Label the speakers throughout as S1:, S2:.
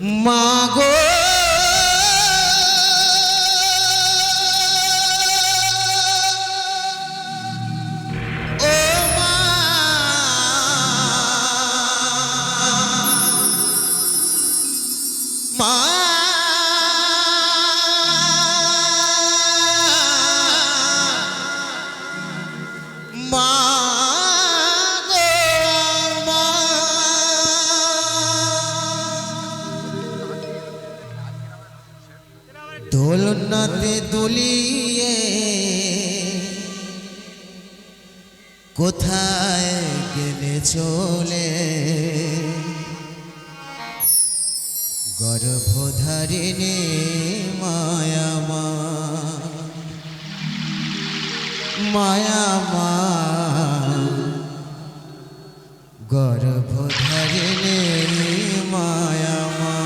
S1: মাগো দোলনাতে দুলিয়ে কোথায় গেলে চলে গর্ভধারিণী মায়ামা মায়ামা গর্ভধারিণী মায়ামা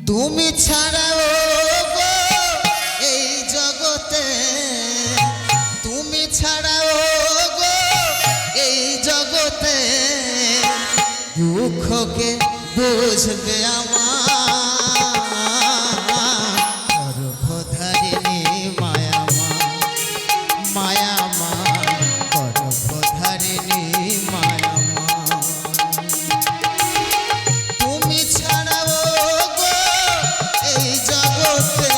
S1: তুমি ছাড়াও গো এই জগতে তুমি ছাড়াও গো এই জগতে দুঃখকে বুঝবে আমার গর্ভধারিণী মায়ামা মায়ামা গর্ভধারিণী মায়ামা তুমি ছাড়াও গো এই জগতে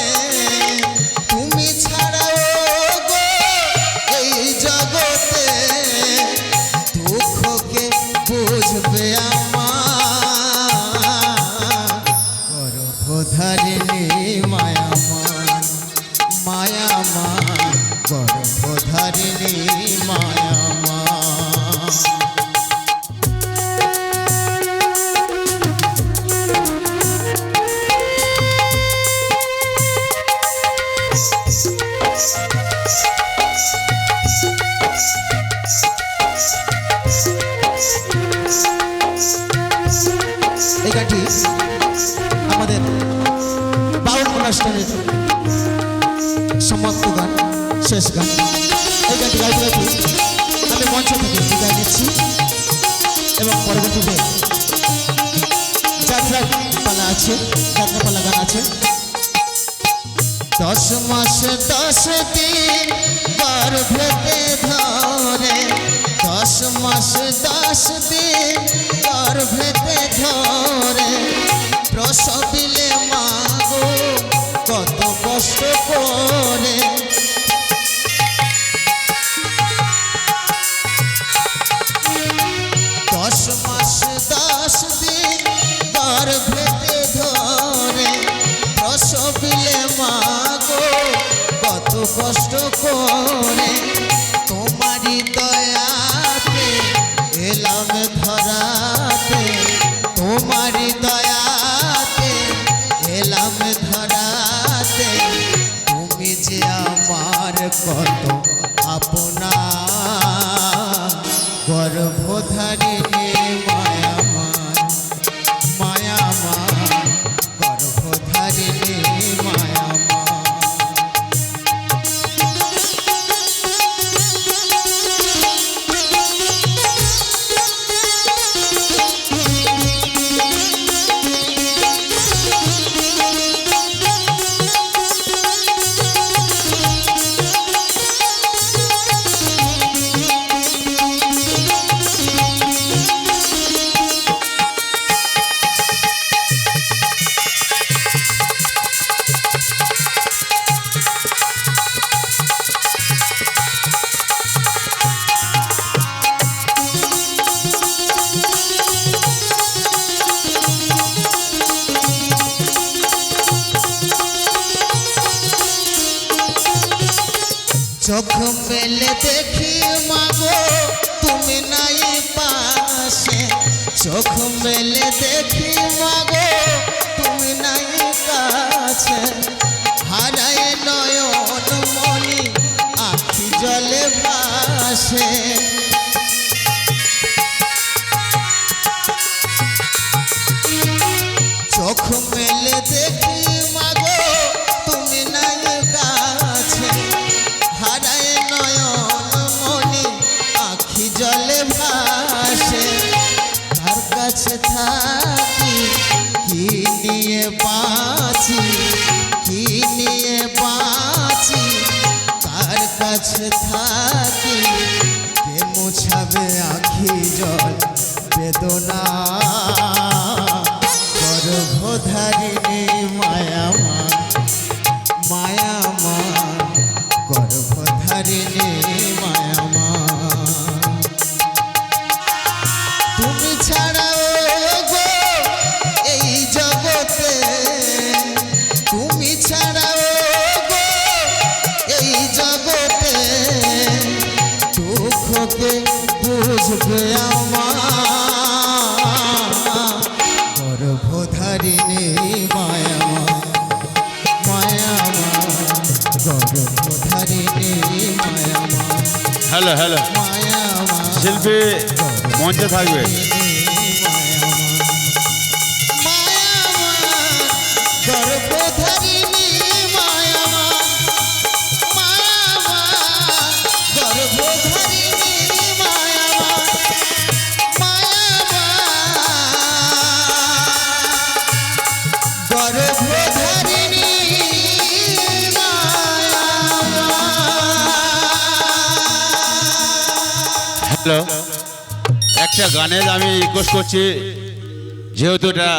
S1: তুমি ছাড়াও গো এই জগতে দুঃখকে বুঝবে আমার গর্ভধারিণী মায়ামা মায়ামা গর্ভধারিণী মায়ামা এই গানটি আমাদের বাউল অনুষ্ঠানের সমাপ্ত গান শেষ গান এই গানটি গাইতে গাইতে আমি মঞ্চ থেকে বিদায় নিচ্ছি এবং পরবর্তীতে যাত্রা পালা আছে যাত্রাপালা গান আছে 10 মাস 10 দিন গর্ভেতে ধরে 10 মাস 10 দিন গর্ভেতে ধরে প্রসবিলে মাগো কত কষ্ট করে 10 মাস 10 দিন গর্ভেতে ধরে প্রসবিলে মাগো কত কষ্ট করে তোমারই দয়াতে এলাম ধরাতে তোমারই দয়াতে এলাম ধরাতে তুমি যে আমার কত আপনা গর্ভধারিণী মায়ামা মায়ামা গর্ভধারিণী মায়ামা চোখ মেলে দেখি মাগো তুমি নাই পাশে চোখ মেলে দেখি মাগো তুমি নাই কাছে হারায় নয়ন মনি আখি জলে ভাসে চোখ মেলে দেখি মাগো তুমি নাই কাছে হারায় নয়ন মনি আখি জলে ভাসে আখি জল বেদনা গর্ভধারিণী মায়ামা মায়ামা গর্ভধারিণী মায়ামা তুমি ছাড়াও গো এই জগতে তুমি ছাড়াও গো এই জগতে দুঃখকে বুঝবে আমার গর্ভধারিণী মায়ামা মায়ামা গর্ভধারিণী মায়ামা
S2: হ্যালো হ্যালো
S1: মায়ামা
S2: শিল্পী মঞ্চে থাকবে
S1: গর্ভধারিণী মায়ামা মায়ামা গর্ভধারিণী মায়ামা মায়ামা গর্ভধারিণী
S2: হ্যালো একটা গানের আমি রিকোয়েস্ট করছি যেহেতু এটা